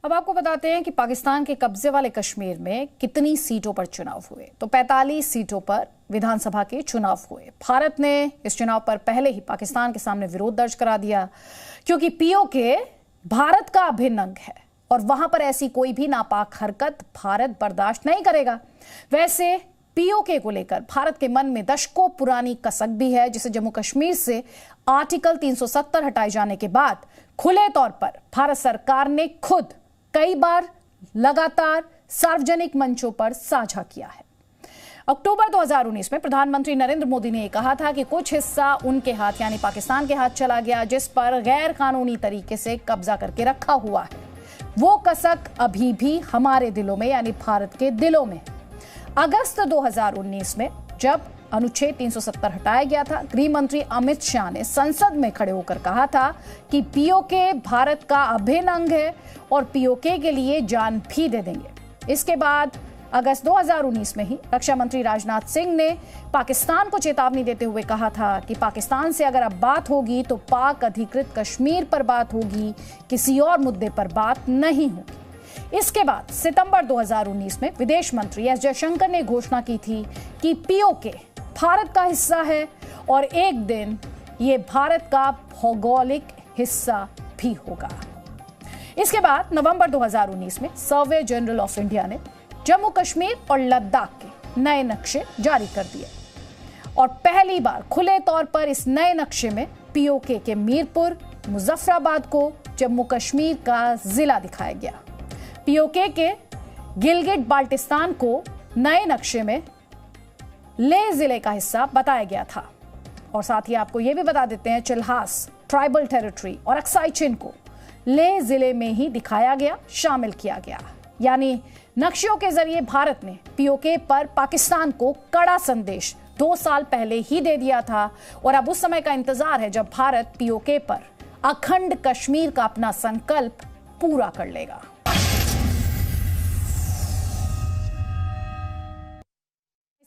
अब आपको बताते हैं कि पाकिस्तान के कब्जे वाले कश्मीर में कितनी सीटों पर चुनाव हुए। तो 45 सीटों पर विधानसभा के चुनाव हुए। भारत ने इस चुनाव पर पहले ही पाकिस्तान के सामने विरोध दर्ज करा दिया, क्योंकि पीओके भारत का अभिन्न अंग है और वहां पर ऐसी कोई भी नापाक हरकत भारत बर्दाश्त नहीं करेगा। वैसे पीओके को लेकर भारत के मन में दशकों पुरानी कसक भी है, जिसे जम्मू कश्मीर से आर्टिकल 370 हटाए जाने के बाद खुले तौर पर भारत सरकार ने खुद कई बार लगातार सार्वजनिक मंचों पर साझा किया है। अक्टूबर 2019 में प्रधानमंत्री नरेंद्र मोदी ने कहा था कि कुछ हिस्सा उनके हाथ यानी पाकिस्तान के हाथ चला गया, जिस पर गैर कानूनी तरीके से कब्जा करके रखा हुआ है। वो कसक अभी भी हमारे दिलों में यानी भारत के दिलों में। अगस्त 2019 में जब अनुच्छेद 370 हटाया गया था, गृह मंत्री अमित शाह ने संसद में खड़े होकर कहा था कि पीओके भारत का अभिन्न अंग है और पीओके के लिए जान भी दे देंगे। इसके बाद अगस्त 2019 में ही रक्षा मंत्री राजनाथ सिंह ने पाकिस्तान को चेतावनी देते हुए कहा था कि पाकिस्तान से अगर अब बात होगी तो पाक अधिकृत कश्मीर पर बात होगी, किसी और मुद्दे पर बात नहीं होगी। इसके बाद सितंबर 2019 में विदेश मंत्री एस जयशंकर ने घोषणा की थी कि पीओके भारत का हिस्सा है और एक दिन ये भारत का भौगोलिक हिस्सा भी होगा। इसके बाद नवंबर 2019 में सर्वे जनरल ऑफ इंडिया ने जम्मू कश्मीर और लद्दाख के नए नक्शे जारी कर दिए और पहली बार खुले तौर पर इस नए नक्शे में पीओके के मीरपुर, मुजफ्फराबाद को जम्मू कश्मीर का जिला दिखाया गया। पीओके के गिलगिट बाल्टिस्तान को नए नक्शे में लेह जिले का हिस्सा बताया गया था। और साथ ही आपको यह भी बता देते हैं, चिल्हास ट्राइबल टेरिटरी और अक्साई चिन को लेह जिले में ही दिखाया गया, शामिल किया गया। यानी नक्शों के जरिए भारत ने पीओके पर पाकिस्तान को कड़ा संदेश 2 साल पहले ही दे दिया था और अब उस समय का इंतजार है जब भारत पीओके पर अखंड कश्मीर का अपना संकल्प पूरा कर लेगा।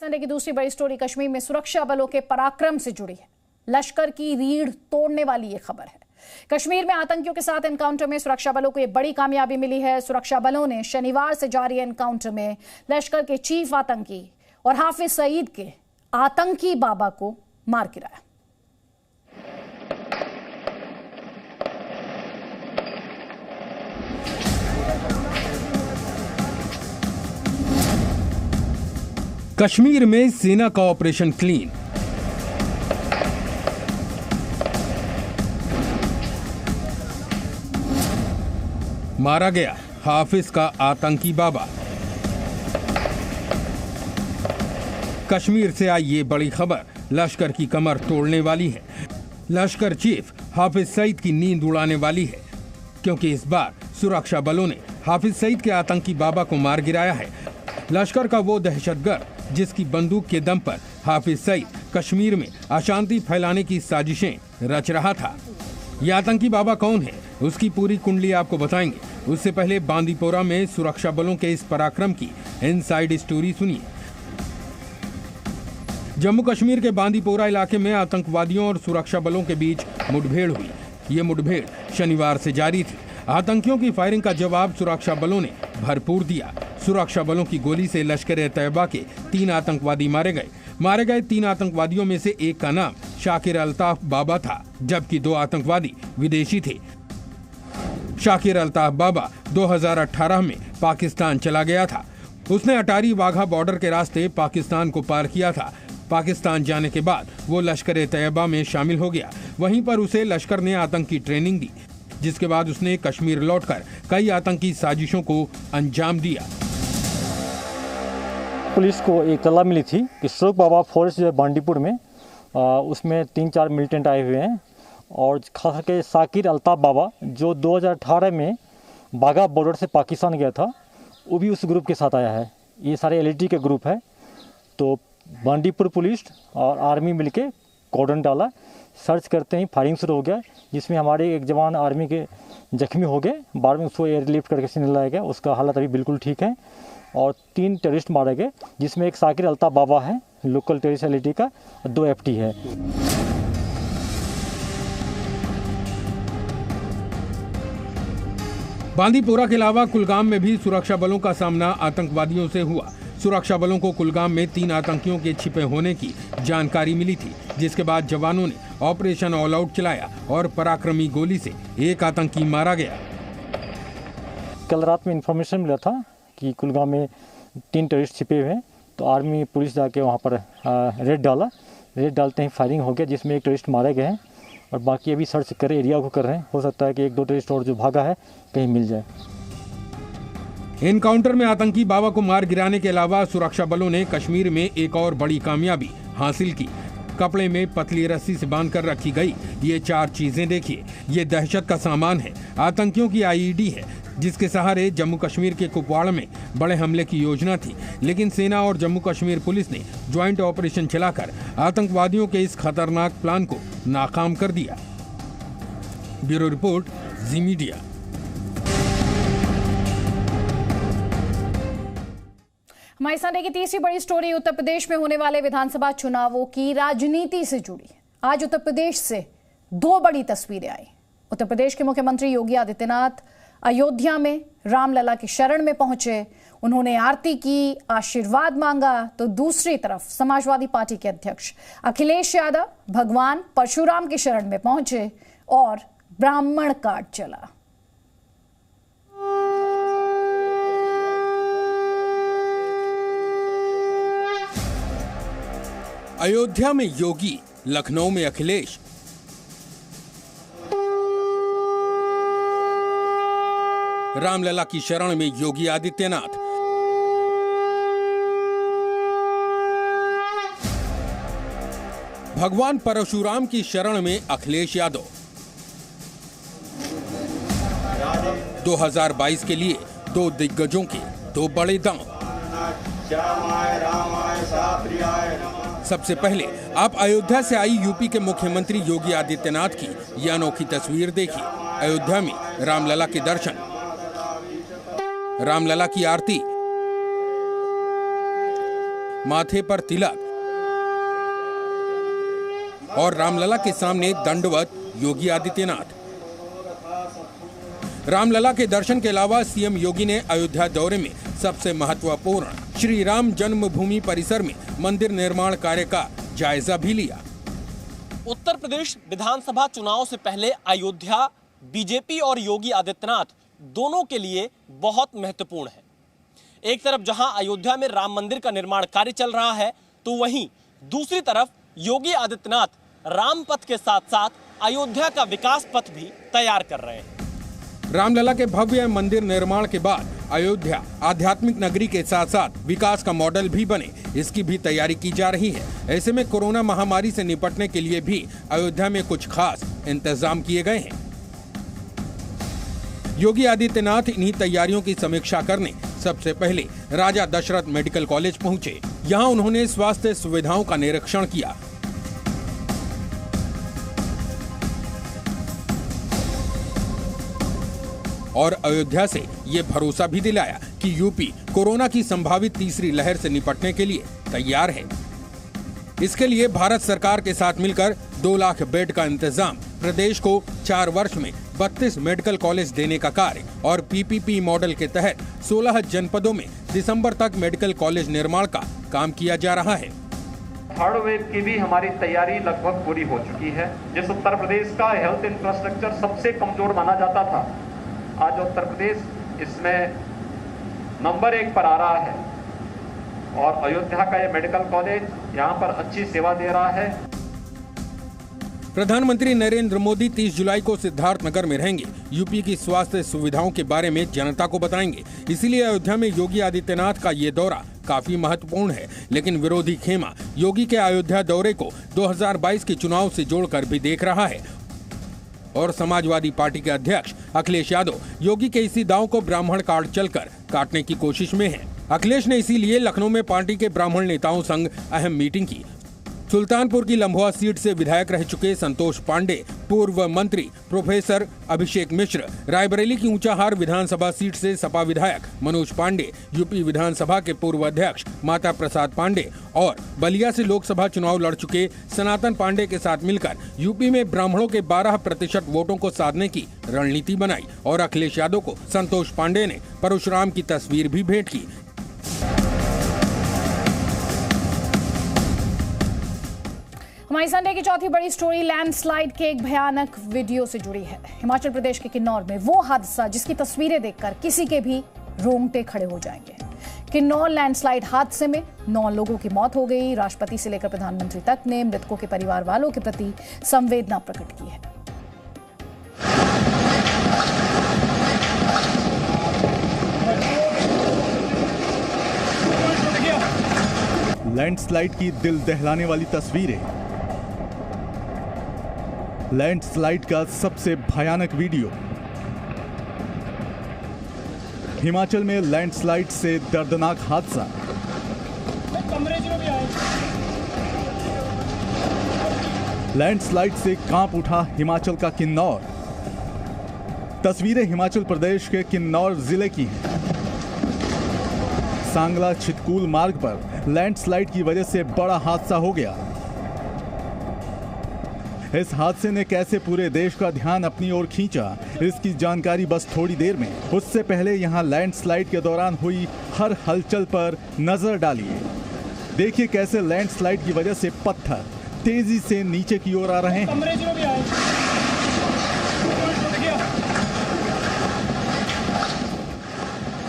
संडे की दूसरी बड़ी स्टोरी कश्मीर में सुरक्षा बलों के पराक्रम से जुड़ी है। लश्कर की रीढ़ तोड़ने वाली ये खबर है। कश्मीर में आतंकियों के साथ एनकाउंटर में सुरक्षा बलों को यह बड़ी कामयाबी मिली है। सुरक्षा बलों ने शनिवार से जारी एनकाउंटर में लश्कर के चीफ आतंकी और हाफिज सईद के आतंकी बाबा को मार गिराया। कश्मीर में सेना का ऑपरेशन क्लीन। मारा गया हाफिज का आतंकी बाबा। कश्मीर से आई ये बड़ी खबर लश्कर की कमर तोड़ने वाली है। लश्कर चीफ हाफिज सईद की नींद उड़ाने वाली है, क्योंकि इस बार सुरक्षा बलों ने हाफिज सईद के आतंकी बाबा को मार गिराया है। लश्कर का वो दहशतगर्द जिसकी बंदूक के दम पर हाफिज सईद कश्मीर में अशांति फैलाने की साजिशें रच रहा था। ये आतंकी बाबा कौन है, उसकी पूरी कुंडली आपको बताएंगे। उससे पहले बांदीपोरा में सुरक्षा बलों के इस पराक्रम की इनसाइड स्टोरी सुनिए। जम्मू कश्मीर के बांदीपोरा इलाके में आतंकवादियों और सुरक्षा बलों के बीच मुठभेड़ हुई। ये मुठभेड़ शनिवार से जारी थी। आतंकियों की फायरिंग का जवाब सुरक्षा बलों ने भरपूर दिया। सुरक्षा बलों की गोली से लश्कर-ए-तैयबा के 3 आतंकवादी मारे गए 3 आतंकवादियों में से एक का नाम शाकिर अल्ताफ बाबा था, जबकि 2 आतंकवादी विदेशी थे। शाकिर अल्ताफ बाबा 2018 में पाकिस्तान चला गया था। उसने अटारी वाघा बॉर्डर के रास्ते पाकिस्तान को पार किया था। पाकिस्तान जाने के बाद वो लश्कर-ए-तैयबा में शामिल हो गया। वहीं पर उसे लश्कर ने आतंकी ट्रेनिंग दी, जिसके बाद उसने कश्मीर लौटकर कई आतंकी साजिशों को अंजाम दिया। पुलिस को एक इत्तला मिली थी कि शोक बाबा फॉरेस्ट जो है बांडीपुर में, उसमें 3-4 मिलिटेंट आए हुए हैं और खास करके शाकिर अल्ताफ बाबा जो 2018 में बाघा बॉर्डर से पाकिस्तान गया था, वो भी उस ग्रुप के साथ आया है। ये सारे एलईटी के ग्रुप है। तो बांडीपुर पुलिस और आर्मी मिलके कॉर्डन डाला, सर्च करते ही फायरिंग शुरू हो गया, जिसमें हमारे एक जवान आर्मी के जख्मी हो गए। बाद में उसको एयरलिफ्ट करके सीने लाया गया, उसका हालत अभी बिल्कुल ठीक है। और 3 टेररिस्ट मारे गए, जिसमें एक शाकिर अल्ताफ बाबा है लोकल टेररिस्ट एलईटी का, 2 एफटी है। बांदीपोरा के अलावा कुलगाम में भी सुरक्षा बलों का सामना आतंकवादियों से हुआ। सुरक्षा बलों को कुलगाम में 3 आतंकियों के छिपे होने की जानकारी मिली थी, जिसके बाद जवानों ने ऑपरेशन ऑल आउट चलाया और पराक्रमी गोली से एक आतंकी मारा गया। कल रात में इंफॉर्मेशन मिला था कि कुलगाम में 3 टेररिस्ट छिपे हुए हैं, तो आर्मी पुलिस जाके वहाँ पर रेड डाला। रेड डालते ही फायरिंग हो गया, जिसमें एक टेररिस्ट मारे गए हैं और बाकी अभी सर्च कर एरिया को कर रहे हैं। हो सकता है कि 1-2 टेररिस्ट और जो भागा है कहीं मिल जाए। एनकाउंटर में आतंकी बाबा को मार गिराने के अलावा सुरक्षा बलों ने कश्मीर में एक और बड़ी कामयाबी हासिल की। कपड़े में पतली रस्सी से बांधकर रखी गई ये 4 चीजें देखिए। ये दहशत का सामान है, आतंकियों की आईईडी है, जिसके सहारे जम्मू कश्मीर के कुपवाड़ा में बड़े हमले की योजना थी, लेकिन सेना और जम्मू कश्मीर पुलिस ने ज्वाइंट ऑपरेशन चलाकर आतंकवादियों के इस खतरनाक प्लान को नाकाम कर दिया। ब्यूरो रिपोर्ट, जी मीडिया। हमारी संडे की तीसरी बड़ी स्टोरी उत्तर प्रदेश में होने वाले विधानसभा चुनावों की राजनीति से जुड़ी। आज उत्तर प्रदेश से 2 बड़ी तस्वीरें आई। उत्तर प्रदेश के मुख्यमंत्री योगी आदित्यनाथ अयोध्या में रामलला की शरण में पहुंचे। उन्होंने आरती की, आशीर्वाद मांगा, तो दूसरी तरफ समाजवादी पार्टी के अध्यक्ष अखिलेश यादव भगवान परशुराम की शरण में पहुंचे और ब्राह्मण काट चला। अयोध्या में योगी, लखनऊ में अखिलेश। रामलला की शरण में योगी आदित्यनाथ। भगवान परशुराम की शरण में अखिलेश यादव। 2022 के लिए 2 दिग्गजों के 2 बड़े दांव। सबसे पहले आप अयोध्या से आई यूपी के मुख्यमंत्री योगी आदित्यनाथ की यह अनोखी तस्वीर देखिए। अयोध्या में रामलला के दर्शन, रामलला की आरती, माथे पर तिलक और रामलला के सामने दंडवत योगी आदित्यनाथ। रामलला के दर्शन के अलावा सीएम योगी ने अयोध्या दौरे में सबसे महत्वपूर्ण श्री राम जन्मभूमि परिसर में मंदिर निर्माण कार्य का जायजा भी लिया। उत्तर प्रदेश विधानसभा चुनाव से पहले अयोध्या बीजेपी और योगी आदित्यनाथ दोनों के लिए बहुत महत्वपूर्ण है। एक तरफ जहां अयोध्या में राम मंदिर का निर्माण कार्य चल रहा है, तो वहीं दूसरी तरफ योगी आदित्यनाथ राम पथ के साथ साथ अयोध्या का विकास पथ भी तैयार कर रहे हैं। रामलला के भव्य मंदिर निर्माण के बाद अयोध्या आध्यात्मिक नगरी के साथ साथ विकास का मॉडल भी बने, इसकी भी तैयारी की जा रही है। ऐसे में कोरोना महामारी से निपटने के लिए भी अयोध्या में कुछ खास इंतजाम किए गए हैं। योगी आदित्यनाथ इन्हीं तैयारियों की समीक्षा करने सबसे पहले राजा दशरथ मेडिकल कॉलेज पहुंचे। यहां उन्होंने स्वास्थ्य सुविधाओं का निरीक्षण किया। और अयोध्या से ये भरोसा भी दिलाया कि यूपी कोरोना की संभावित तीसरी लहर से निपटने के लिए तैयार है। इसके लिए भारत सरकार के साथ मिलकर 2 लाख बेड का इंतजाम, प्रदेश को 4 वर्ष में 32 मेडिकल कॉलेज देने का कार्य और पीपीपी मॉडल के तहत 16 जनपदों में दिसंबर तक मेडिकल कॉलेज निर्माण का काम किया जा रहा है। थर्ड वेव की भी हमारी तैयारी लगभग पूरी हो चुकी है। जिस उत्तर प्रदेश का हेल्थ इंफ्रास्ट्रक्चर सबसे कमजोर माना जाता था, आज उत्तर प्रदेश इसमें नंबर 1 पर आ रहा है और अयोध्या का ये मेडिकल कॉलेज यहाँ पर अच्छी सेवा दे रहा है। प्रधानमंत्री नरेंद्र मोदी 30 जुलाई को सिद्धार्थनगर में रहेंगे। यूपी की स्वास्थ्य सुविधाओं के बारे में जनता को बताएंगे। इसीलिए अयोध्या में योगी आदित्यनाथ का ये दौरा काफी महत्वपूर्ण है। लेकिन विरोधी खेमा योगी के अयोध्या दौरे को 2022 के चुनाव से जोड़कर भी देख रहा है और समाजवादी पार्टी के अध्यक्ष अखिलेश यादव योगी के इसी दांव को ब्राह्मण कार्ड चलकर काटने की कोशिश में हैं। अखिलेश ने इसीलिए लखनऊ में पार्टी के ब्राह्मण नेताओं संग अहम मीटिंग की। सुल्तानपुर की लम्भुआ सीट से विधायक रह चुके संतोष पांडे, पूर्व मंत्री प्रोफेसर अभिषेक मिश्र, रायबरेली की ऊंचाहार विधानसभा सीट से सपा विधायक मनोज पांडे, यूपी विधानसभा के पूर्व अध्यक्ष माता प्रसाद पांडे और बलिया से लोकसभा चुनाव लड़ चुके सनातन पांडे के साथ मिलकर यूपी में ब्राह्मणों के 12% वोटों को साधने की रणनीति बनाई और अखिलेश यादव को संतोष पांडे ने परशुराम की तस्वीर भी भेंट की। हमारी संडे की चौथी बड़ी स्टोरी लैंडस्लाइड के एक भयानक वीडियो से जुड़ी है। हिमाचल प्रदेश के किन्नौर में वो हादसा जिसकी तस्वीरें देखकर किसी के भी रोंगटे खड़े हो जाएंगे। किन्नौर लैंडस्लाइड हादसे में 9 लोगों की मौत हो गई। राष्ट्रपति से लेकर प्रधानमंत्री तक ने मृतकों के परिवार वालों के प्रति संवेदना प्रकट की है। लैंडस्लाइड की दिल दहलाने वाली तस्वीरें, लैंडस्लाइड का सबसे भयानक वीडियो। हिमाचल में लैंडस्लाइड से दर्दनाक हादसा। लैंडस्लाइड से कांप उठा हिमाचल का किन्नौर। तस्वीरें हिमाचल प्रदेश के किन्नौर जिले की हैं। सांगला छितकुल मार्ग पर लैंडस्लाइड की वजह से बड़ा हादसा हो गया। इस हादसे ने कैसे पूरे देश का ध्यान अपनी ओर खींचा, इसकी जानकारी बस थोड़ी देर में। उससे पहले यहां लैंडस्लाइड के दौरान हुई हर हलचल पर नजर डालिए। देखिए कैसे लैंडस्लाइड की वजह से पत्थर तेजी से नीचे की ओर आ रहे हैं।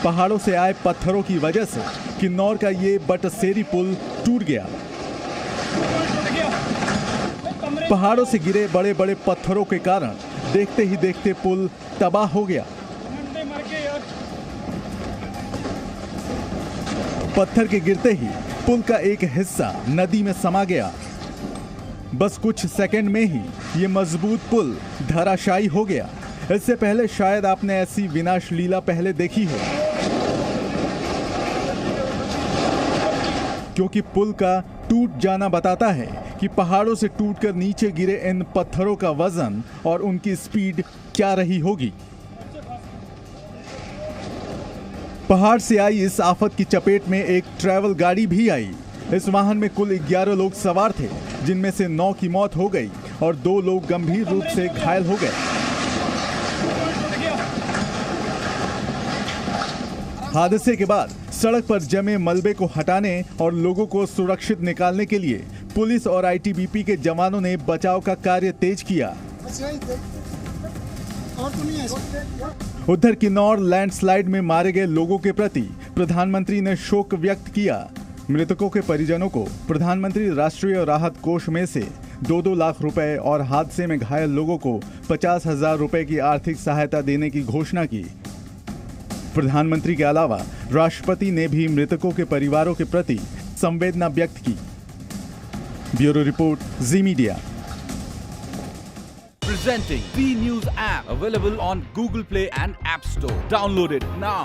पहाड़ों से आए पत्थरों की वजह से किन्नौर का ये बटसेरी पुल टूट गया। पहाड़ों से गिरे बड़े बड़े पत्थरों के कारण देखते ही देखते पुल तबाह हो गया। पत्थर के गिरते ही पुल का एक हिस्सा नदी में समा गया। बस कुछ सेकंड में ही ये मजबूत पुल धराशायी हो गया। इससे पहले शायद आपने ऐसी विनाश लीला पहले देखी हो, क्योंकि पुल का टूट जाना बताता है कि पहाड़ों से टूटकर नीचे गिरे इन पत्थरों का वजन और उनकी स्पीड क्या रही होगी। पहाड़ से आई इस आफत की चपेट में एक ट्रैवल गाड़ी भी आई। इस वाहन में कुल 11 लोग सवार थे, जिनमें से 9 की मौत हो गई और 2 लोग गंभीर रूप से घायल हो गए। हादसे के बाद सड़क पर जमे मलबे को हटाने और लोगों को सुरक्षित निकालने के लिए पुलिस और आईटीबीपी के जवानों ने बचाव का कार्य तेज किया। उधर किन्नौर लैंडस्लाइड में मारे गए लोगों के प्रति प्रधानमंत्री ने शोक व्यक्त किया। मृतकों के परिजनों को प्रधानमंत्री राष्ट्रीय राहत कोष में से 2-2 लाख रुपए और हादसे में घायल लोगों को 50,000 रुपए की आर्थिक सहायता देने की घोषणा की। प्रधानमंत्री के अलावा राष्ट्रपति ने भी मृतकों के परिवारों के प्रति संवेदना व्यक्त की। Bureau report, ji media. Presenting B News app available on Google Play and App Store. Download it now.